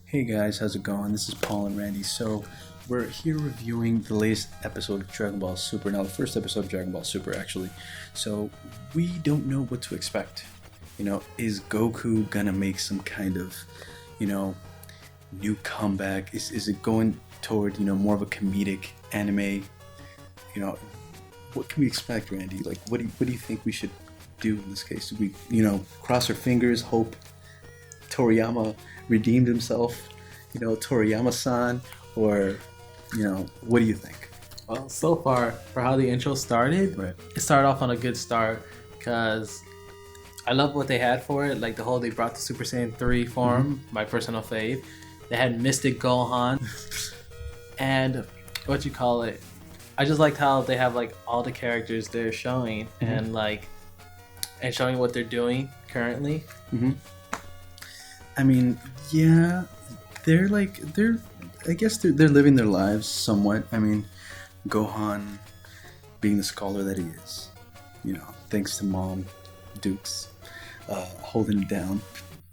Hey guys, how's it going? This is Paul and Randy. So, we're here reviewing the latest episode of Dragon Ball Super. Now, the first episode of Dragon Ball Super, actually. So, we don't know what to expect. Is Goku gonna make some kind of, new comeback? Is it going toward, more of a comedic anime? What can we expect, Randy? Like, what do you think we should do in this case? Do we, cross our fingers, hope Toriyama redeemed himself, Toriyama-san, or, what do you think? Well, so far, for how the intro started, Right. it started off on a good start because I love what they had for it. Like they brought the Super Saiyan 3 form, my personal fave. They had Mystic Gohan, and I just liked how they have like all the characters they're showing and showing what they're doing currently. I mean, yeah, I guess they're living their lives somewhat. I mean, Gohan being the scholar that he is, thanks to Mom Dukes, holding him down,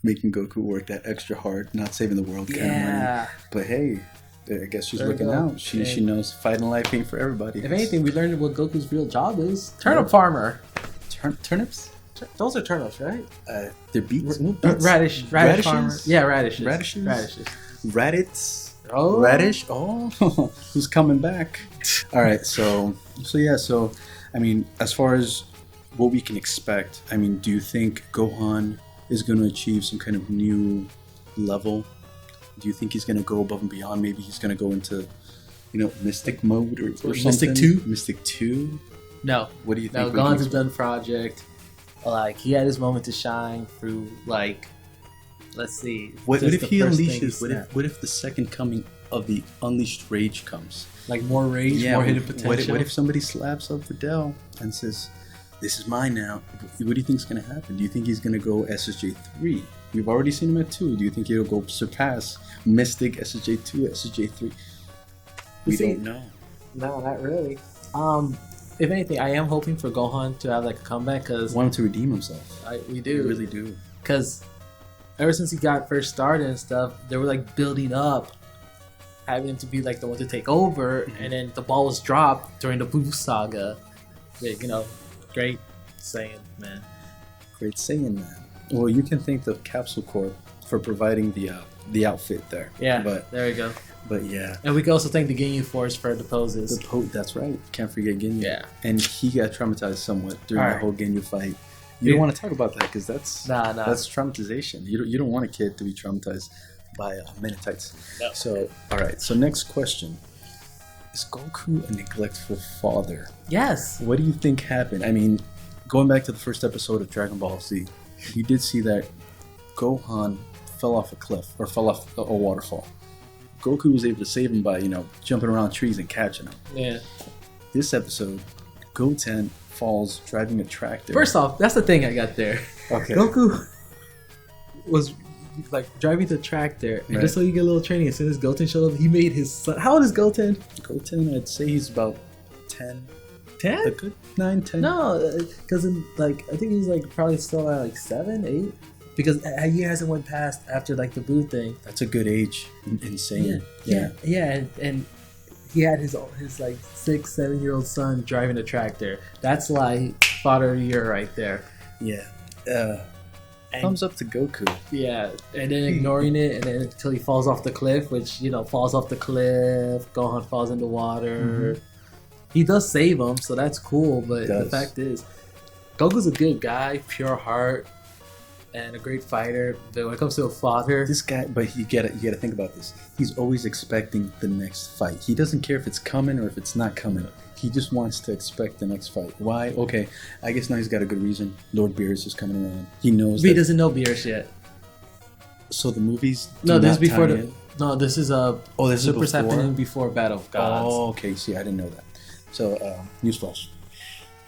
making Goku work that extra hard, not saving the world kind of money. But hey, I guess she's looking out. She knows fighting life ain't for everybody. If anything, we learned what Goku's real job is. Turnip farmer. Turnips? Those are turnips, right? They're beets. Radish Radishes? farmer. Yeah, radishes. Radishes? Raditz? Oh. Radish? Oh, who's coming back? All right, so I mean, as far as what we can expect, I mean, do you think Gohan is going to achieve some kind of new level? Do you think he's going to go above and beyond? Maybe he's going to go into, Mystic mode or something? Mystic 2? Mystic 2? No. What do you think? No, Gohan's a done project. Like, he had his moment to shine through, let's see. What if he unleashes? What if the second coming of the unleashed rage comes? Like more rage, more hidden potential. What if somebody slaps up Videl and says, "This is mine now"? What do you think is going to happen? Do you think he's going to go SSJ 3? We've already seen him at 2. Do you think he'll go surpass Mystic SSJ 2, SSJ 3? We don't know. No, not really. If anything, I am hoping for Gohan to have like a comeback because Want him to redeem himself. we do. We really do. Because ever since he got first started and stuff, they were like building up, having him to be like the one to take over, and then the ball was dropped during the Boo saga. Great Saiyan man. Great Saiyan man. Well, you can thank the Capsule Corp for providing the outfit there. Yeah, but there we go. But yeah. And we can also thank the Ginyu Force for the poses. That's right. Can't forget Ginyu. Yeah. And he got traumatized somewhat during the whole Ginyu fight. You Yeah. don't want to talk about that because that's Nah. that's traumatization. You don't want a kid to be traumatized by Mennonites. No. So, all right. So next question. Is Goku a neglectful father? Yes. What do you think happened? I mean, going back to the first episode of Dragon Ball Z, we did see that Gohan fell off a cliff or fell off a waterfall. Goku was able to save him by, jumping around trees and catching him. Yeah. This episode, Goten falls driving a tractor. First off, that's the thing I got there. Okay. Goku was like driving the tractor, and just so you get a little training, as soon as Goten showed up, he made his son. How old is Goten? Goten, I'd say he's about 10. 10? A good 9, 10. No, because I think he's like probably still at like 7, 8. Because he hasn't went past after like the Boo thing. That's a good age in Saiyan. Yeah, and he had his like 6, 7-year-old son driving a tractor. That's like father of the year right there. Yeah. Thumbs up to Goku. Yeah, and then ignoring it, and then until he falls off the cliff, which falls off the cliff. Gohan falls in the water. He does save him, so that's cool. But the fact is, Goku's a good guy, pure heart, and a great fighter. But when it comes to a father, This guy, but you gotta think about this. He's always expecting the next fight. He doesn't care if it's coming or if it's not coming. He just wants to expect the next fight. Why? Okay, I guess now he's got a good reason. Lord Beerus is coming around. He knows. but he doesn't know Beerus yet. So the movies. No, this is before the. No, this is this is Super's before? happening before Battle of Gods. Oh, okay. See, I didn't know that. So, newsflash.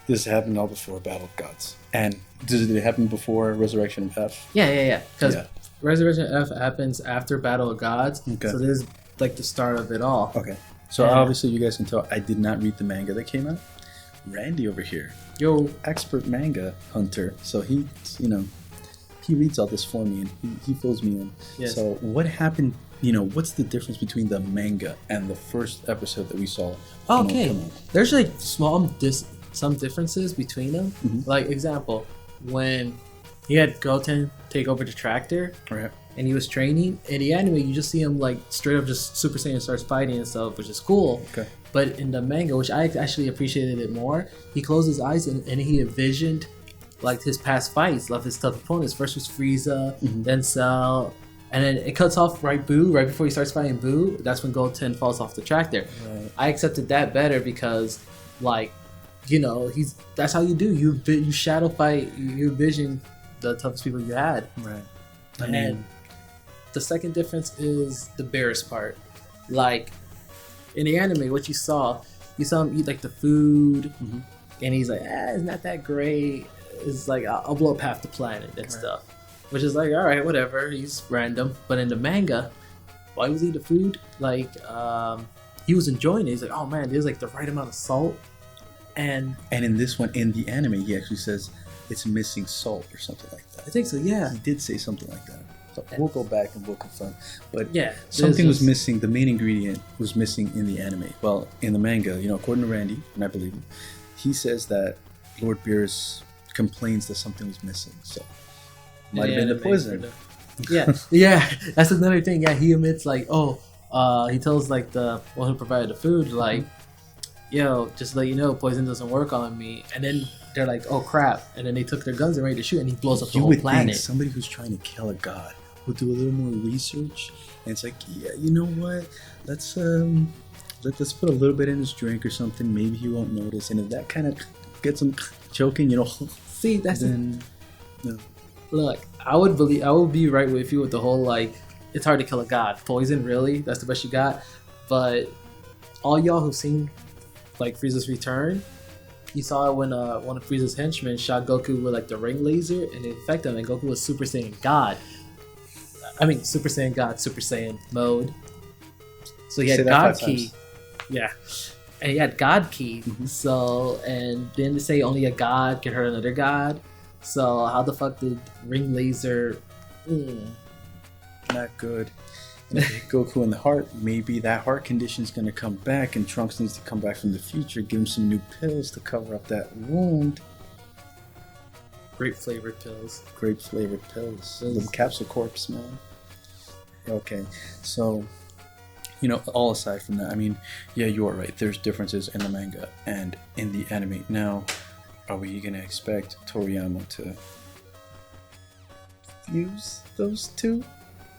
This happened all before Battle of Gods. And did it happen before Resurrection of F? Yeah. Because Resurrection F happens after Battle of Gods. Okay. So this is like the start of it all. Okay. So obviously you guys can tell I did not read the manga that came out. Randy over here, expert manga hunter. So he reads all this for me and he fills me in. Yes. So what happened what's the difference between the manga and the first episode that we saw? Okay, there's like some differences between them. Mm-hmm. Like example, when he had Goten take over the tractor, Right. and he was training. In the anime, you just see him like straight up just Super Saiyan starts fighting and stuff, which is cool. Okay. But in the manga, which I actually appreciated it more, he closed his eyes and he envisioned like his past fights, of his tough opponents. First was Frieza, then Cell, and then it cuts off right before he starts fighting Boo. That's when Goten falls off the tractor. Right. I accepted that better because, like, that's how you do. You shadow fight. You envision the toughest people you had. Right. And the second difference is the Beerus part. Like in the anime, what you saw him eat like the food, and he's like, it's not that great. It's like I'll blow up half the planet and stuff, which is like, all right, whatever. He's random. But in the manga, while he was eating the food, like he was enjoying it. He's like, oh man, there's like the right amount of salt, and in this one, in the anime, he actually says it's missing salt or something like that. I think so. Yeah, he did say something like that. So we'll go back and we'll confirm. But yeah, something was missing. The main ingredient was missing in the anime. Well, in the manga, according to Randy, and I believe him, he says that Lord Beerus complains that something was missing. So might have been the poison. Yeah, that's another thing. Yeah, he admits like, he tells like the one who provided the food, like, yo, just to let you know, poison doesn't work on me. And then they're like, oh crap, and then they took their guns and ready to shoot, and he blows up the whole planet. Think somebody who's trying to kill a god would do a little more research, and it's like, yeah, you know what? Let's put a little bit in his drink or something. Maybe he won't notice, and if that kind of gets him choking, See, that's then. No. Look, I would be right with you with the whole like, it's hard to kill a god. Poison, really? That's the best you got. But all y'all who've seen like Frieza's Return, you saw it when one of Frieza's henchmen shot Goku with like the ring laser and it infected him, and Goku was Super Saiyan God. I mean, Super Saiyan God, Super Saiyan mode. So he had God Ki. Yeah. And he had God Ki. So, and then they say only a god can hurt another god. So how the fuck did ring laser? Not good. And if you hit Goku in the heart, maybe that heart condition is going to come back, and Trunks needs to come back from the future, give him some new pills to cover up that wound. Grape flavored pills. Grape flavored pills. The capsule corpse, man. Okay, so all aside from that, I mean, yeah, you are right. There's differences in the manga and in the anime. Now, are we going to expect Toriyama to fuse those two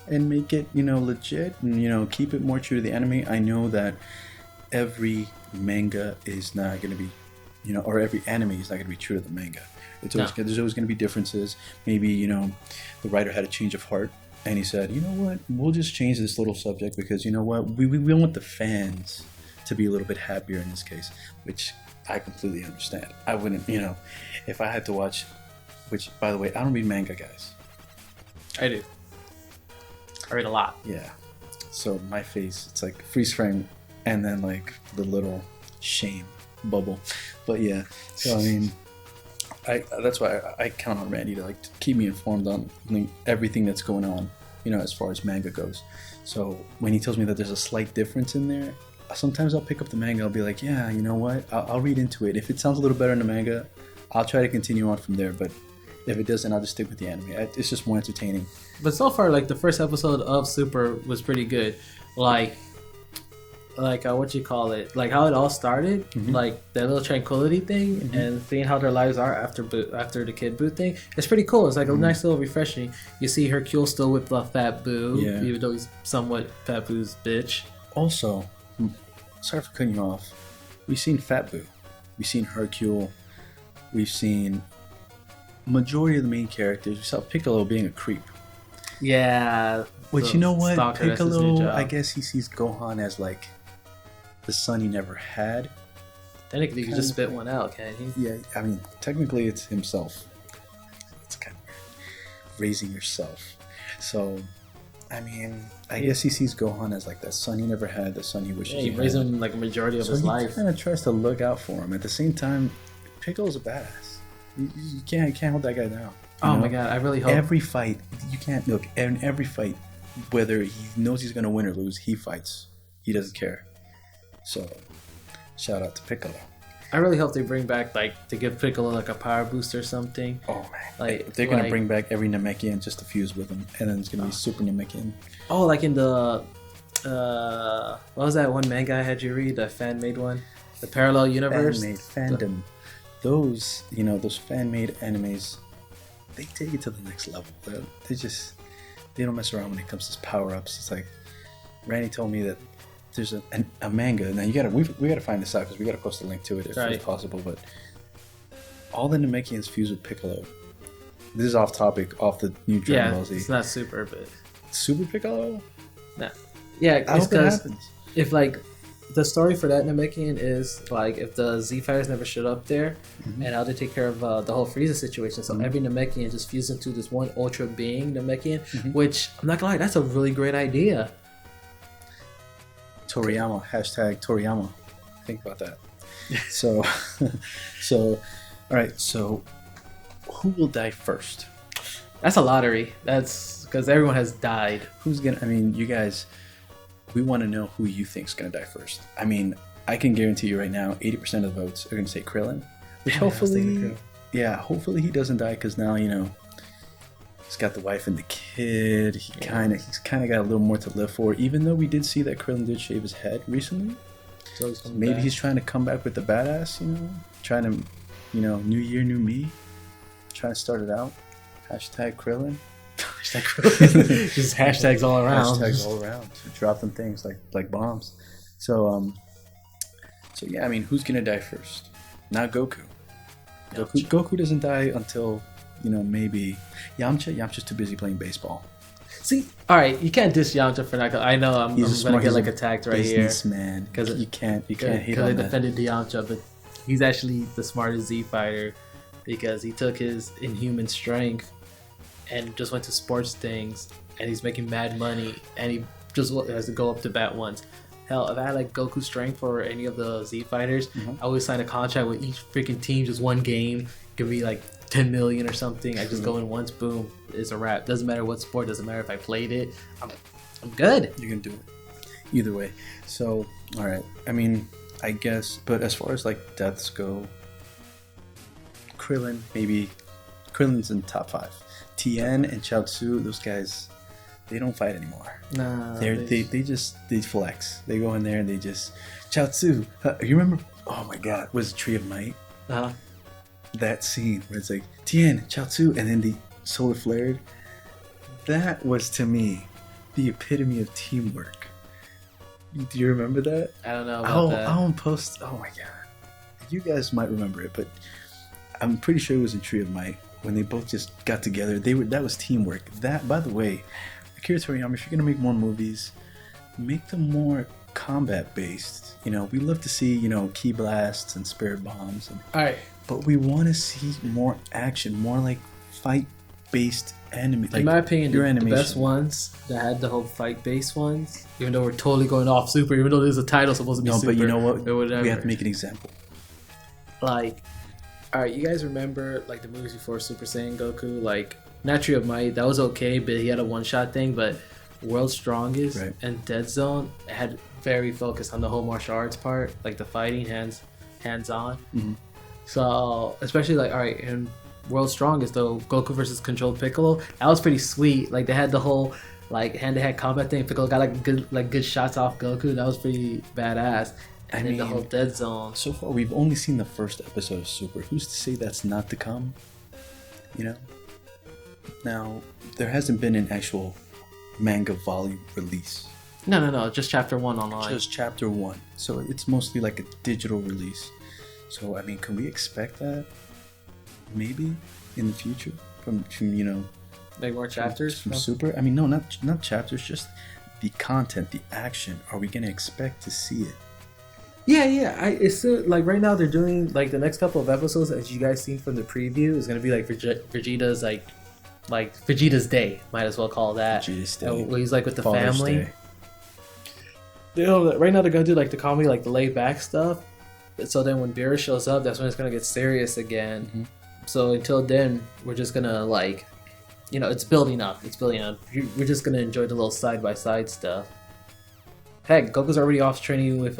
and make it, legit and, keep it more true to the anime? I know that every manga is not going to be, or every anime is not going to be true to the manga. There's always going to be differences. Maybe, the writer had a change of heart and he said, you know what, we'll just change this little subject because, we want the fans to be a little bit happier in this case, which I completely understand. I wouldn't, if I had to watch, which, by the way, I don't read manga, guys. I do. I read a lot. Yeah. So my face, it's like freeze frame and then like the little shame bubble. But yeah, so I mean, that's why I count on Randy to like keep me informed on everything that's going on, as far as manga goes. So when he tells me that there's a slight difference in there, sometimes I'll pick up the manga. I'll be like, yeah, you know what? I'll read into it. If it sounds a little better in the manga, I'll try to continue on from there. But if it doesn't, I'll just stick with the anime. It's just more entertaining. But so far, like the first episode of Super was pretty good. Like what you call it? Like how it all started, like that little tranquility thing, and seeing how their lives are after the Kid Buu thing. It's pretty cool. It's like a nice little refreshing. You see Hercule still with Fat Buu, even though he's somewhat Fat Boo's bitch. Also, sorry for cutting you off. We've seen Fat Buu, we've seen Hercule, we've seen majority of the main characters. We saw Piccolo being a creep. Yeah. Which, you know what? Stalker, Piccolo, I guess he sees Gohan as like the son he never had. Technically, you just spit one out, can't he? Yeah, I mean, technically it's himself. It's kind of weird. Raising yourself. So, I mean, I guess he sees Gohan as like that son he never had, the son he wishes he had. He raised him like a majority of his life. He kind of tries to look out for him. At the same time, Piccolo's a badass. You can't hold that guy down. Oh my god, I really hope every fight you can't look. In every fight, whether he knows he's gonna win or lose, he fights. He doesn't care. So, shout out to Piccolo. I really hope they bring back to give Piccolo like a power boost or something. Oh man, they're gonna bring back every Namekian just to fuse with him, and then it's gonna be Super Namekian. Oh, like in the what was that one manga I had you read? The fan made one, the parallel universe. Fan-made fandom. Those fan-made animes, they take it to the next level. They don't mess around when it comes to power-ups. It's like Randy told me that there's a manga. Now we gotta find this out because we gotta post a link to it if it's possible. But all the Namekians fuse with Piccolo. This is off topic, off the new Dragon Ball Z. It's not super, but Super Piccolo. Nah. Yeah, I hope it happens. If like the story for that Namekian is like if the Z fighters never showed up there, and how they take care of the whole Frieza situation. So every Namekian just fused into this one ultra being Namekian, which I'm not gonna lie, that's a really great idea. Toriyama, hashtag Toriyama. Think about that. So, all right. So, who will die first? That's a lottery. That's because everyone has died. Who's gonna? I mean, you guys. We want to know who you think's gonna die first. I mean, I can guarantee you right now, 80% of the votes are gonna say Krillin. Which hopefully he doesn't die because now he's got the wife and the kid. He's kind of got a little more to live for. Even though we did see that Krillin did shave his head recently, so maybe he's trying to come back with the badass. Trying to, new year, new me. Trying to start it out. Hashtag Krillin. Hashtag Krillin. Just hashtags all around. Hashtags all around. Drop them things like bombs. So yeah. I mean, who's gonna die first? Not Goku. Goku doesn't die until. Maybe Yamcha. Yamcha's too busy playing baseball. See, all right, you can't diss Yamcha for that. I know I'm gonna get attacked right here. Businessman, because you can't hate on that. Because I defended Yamcha, but he's actually the smartest Z fighter because he took his inhuman strength and just went to sports things, and he's making mad money, and he just has to go up to bat once. Hell, if I had like Goku's strength for any of the Z fighters, I would sign a contract with each freaking team, just one game. Give me like 10 million or something. I just go in once, boom, it's a wrap. Doesn't matter what sport, doesn't matter if I played it. I'm good. You can do it. Either way. So, all right. I mean, I guess, but as far as like deaths go, Krillin, maybe Krillin's in top 5. Tien and Chaozu, those guys, they don't fight anymore. Nah. They flex. They go in there and they just Chaozu. You remember? Oh my God, was it Tree of Might? That scene where it's like Tien, Chaozu, and then the solar flared. That was to me the epitome of teamwork. Do you remember that? I don't know about that. I'll post. Oh my God, you guys might remember it, but I'm pretty sure it was in Tree of Might when they both just got together. That was teamwork. That, by the way, Akira Toriyama, if you're gonna make more movies, make them more combat based. We love to see ki blasts and spirit bombs. All right. But we want to see more action, more like fight-based anime. In my opinion, the best ones that had the whole fight-based ones, even though we're totally going off Super, even though there's a title supposed to be Super. No, but you know what? We have to make an example. Like, all right, you guys remember like the movies before Super Saiyan Goku? Like, not Tree of Might, that was okay, but he had a one-shot thing. But World's Strongest and Dead Zone had very focused on the whole martial arts part, like the fighting, hands-on. So, especially like, all right, in World's Strongest, though, Goku versus Controlled Piccolo, that was pretty sweet. Like, they had the whole, like, hand-to-hand combat thing. Piccolo got, good shots off Goku. That was pretty badass. And then the whole Dead Zone. So far, we've only seen the first episode of Super. Who's to say that's not to come? Now, there hasn't been an actual manga volume release. No, just chapter 1 online. Just chapter 1. So, it's mostly like a digital release. So, I mean, can we expect that maybe in the future from like more chapters from Super? I mean, no, not chapters, just the content, the action. Are we gonna expect to see it? Yeah. It's like right now they're doing like the next couple of episodes, as you guys seen from the preview, is gonna be like Vegeta's like Vegeta's Day. Might as well call that. Vegeta's Day. Where he's like with the Father's family. Right now they're gonna do like the comedy, like the laid back stuff. So then when Beerus shows up, that's when it's going to get serious again. So until then, we're just going to like you know, it's building up. It's building up. We're just gonna enjoy the little side by side stuff. Heck, Goku's already off training with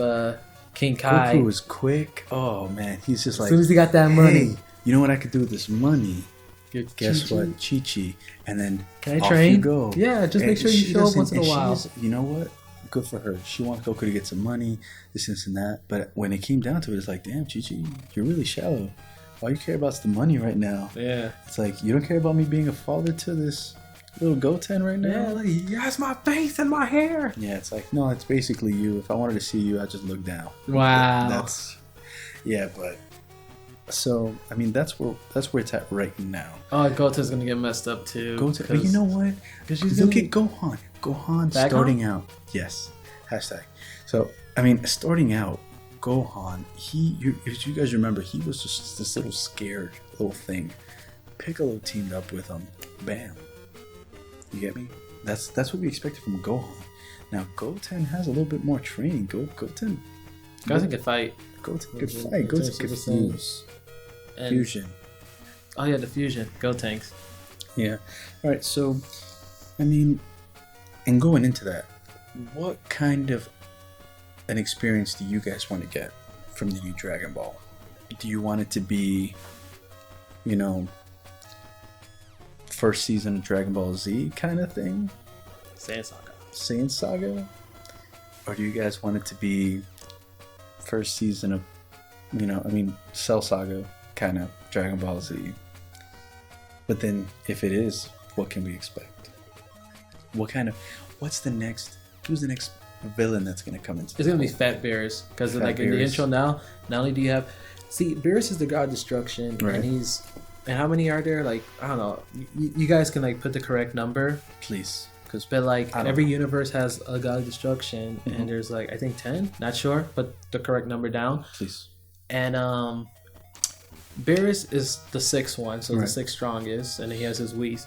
King Kai. Goku was quick. Oh man, he's just As like, soon as he got that money, hey, you know what I could do with this money? Guess Chi-Chi. what? Chi-Chi. And then Can I off train? you go. Yeah, just make And sure you she show up doesn't- once in a and while. you know what? Good for her. She wants Goku to get some money, this and that. But when it came down to it, it's like, damn, Chi-Chi, you're really shallow. All you care about is the money right now. Yeah. It's like, you don't care about me being a father to this little Goten right now? Yeah, like, he has my face and my hair. Yeah, it's like, no, it's basically you. If I wanted to see you, I'd just look down. Wow. That's, yeah, but, so, I mean, that's where it's at right now. Oh, Goten's gonna get messed up too. Goten, but you know what? she's Look gonna- at Gohan. Gohan Back starting out. Yes. Hashtag. So, I mean, starting out, Gohan, if you guys remember, he was just this little scared little thing. Piccolo teamed up with him. Bam. You get me? That's what we expected from Gohan. Now, Goten has a little bit more training. Goten can fight. Goten could fight. Goten could fuse. And, Fusion. Oh yeah, the fusion. Gotenks. Yeah. All right. So, I mean, and going into that, what kind of an experience do you guys want to get from the new Dragon Ball? Do you want it to be, you know, first season of Dragon Ball Z kind of thing? Saiyan Saga. Saiyan Saga? Or do you guys want it to be first season of, you know, I mean, Cell Saga kind of Dragon Ball Z? But then, if it is, what can we expect? Who's the next villain that's going to come into It's gonna be Fat Beerus because Fat like in the Beerus. intro now, not only do you have, Beerus is the god of destruction, Right. and how many are there? Like I don't know. You guys can like put the correct number, Please. Because but like I don't every know. universe has a god of destruction, Mhm. and there's like I think 10. Not sure, but the correct number down. please. And Beerus is the sixth one, so the Right. sixth strongest, and he has his Whis.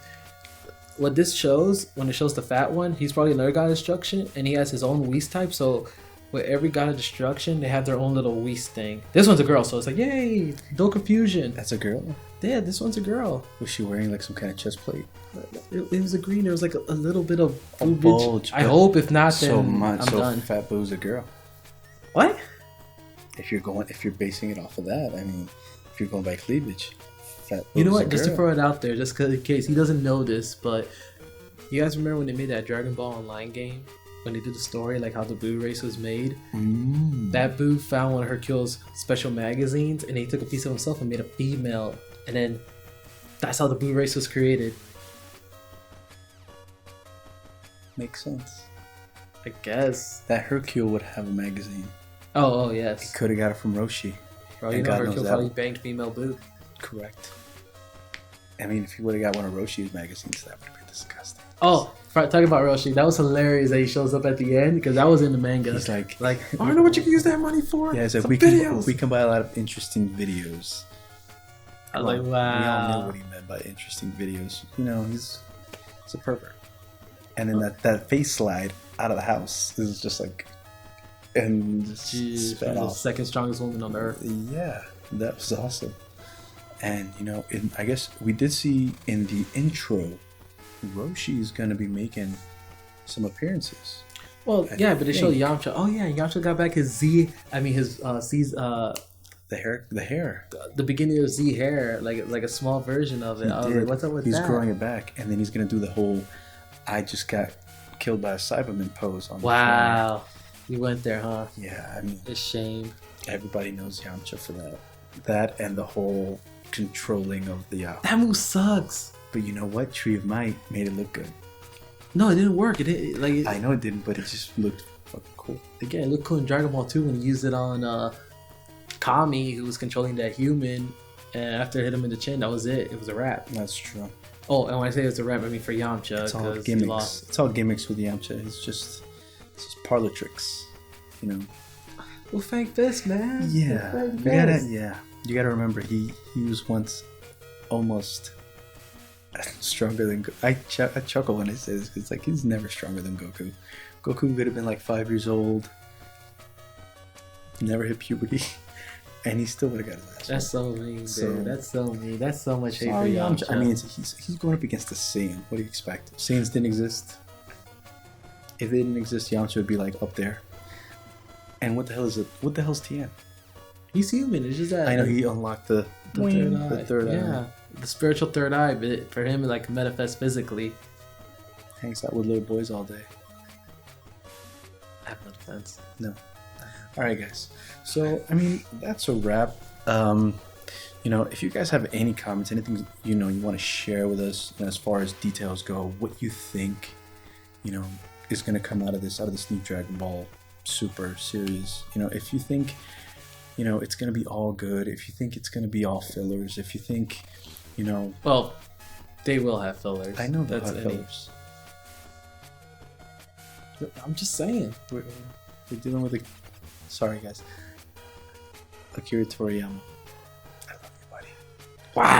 What this shows, when it shows the fat one, he's probably another god of destruction, and he has his own Whis type. So with every god of destruction, they have their own little Whis thing. This one's a girl, so it's like, yay, no confusion. That's a girl? Yeah, this one's a girl. Was she wearing like some kind of chest plate? It was a green. There was like a little bit of A boobage. bulge, I but hope if not, then So much. I'm So done. Fat Boo's a girl. What? If you're basing it off of that, I mean, if you're going by cleavage, Fat You know Boo's what? a Just to girl. throw it out there, just in case he doesn't know this, but you guys remember when they made that Dragon Ball Online game? When they did the story, like how the Boo race was made? That Boo found one of Hercule's special magazines, and he took a piece of himself and made a female, and then that's how the Boo race was created. Makes sense. I guess. That Hercule would have a magazine. Oh yes. Could have got it from Roshi. Bro, you and know God knows Hercule that probably one. banged female Boo. Correct. I mean, if he would have got one of Roshi's magazines, that would have been disgusting. Oh, talking about Roshi, that was hilarious that he shows up at the end because that was in the manga. He's like, I don't know what you can use that money for. yeah, it's like Some we videos. can buy a lot of interesting videos. I was like, We all knew wow. what he meant by interesting videos. You know, he's a pervert. And then that face slide out of the house is just like, and just Jeez, sped the off. second strongest woman on earth. Yeah, that was awesome. And you know, I guess we did see in the intro, Roshi's gonna be making some appearances. Well, I yeah, but they showed think. Yamcha. Oh yeah, Yamcha got back his Z. I mean his C's. The hair. The beginning of Z hair, like a small version of it. He I was did. like, what's up with He's that? growing it back, and then he's gonna do the whole "I just got killed by a Cyberman" pose on. Wow, you went there, huh? The floor. Yeah, I mean, It's shame. everybody knows Yamcha for that. That and the whole controlling of the. That move sucks. But you know what? Tree of Might made it look good. No, it didn't work. It didn't, like I know it didn't, but it just looked fucking cool. again, it looked cool in Dragon Ball 2 when he used it on Kami, who was controlling that human. And after it hit him in the chin, that was it. It was a wrap. That's true. Oh, and when I say it's a rap, I mean for Yamcha. It's all 'cause he gimmicks. lost. It's all gimmicks with Yamcha. It's just parlor tricks, you know. Well, fake this, man. Yeah, Fake you gotta, this. yeah. You gotta remember, he was once almost stronger than. I chuckle when I say this. It's like he's never stronger than Goku. Goku could have been like 5 years old. Never hit puberty. and he still would have got his ass. That's so mean, dude. So- That's so mean. That's so much hate for Sorry, Yamcha. I mean, he's going up against the Saiyan. What do you expect? If Saiyans didn't exist. If they didn't exist, Yamcha would be like up there. And what the hell is it? What the hell's Tien? he's human. It's just that I know he unlocked the third eye. Yeah, the spiritual third eye. But for him, like manifest physically. Hangs out with little boys all day. I have no defense. No. All right, guys. So, I mean, that's a wrap. If you guys have any comments, anything you want to share with us, as far as details go, what you think, is going to come out of this new Dragon Ball Super series. If you think, it's going to be all good. If you think it's going to be all fillers. If you think, Well, they will have fillers. I know that's that's fillers. I'm just saying. We're dealing with sorry guys, Akira Toriyama. I love you, buddy. Wow.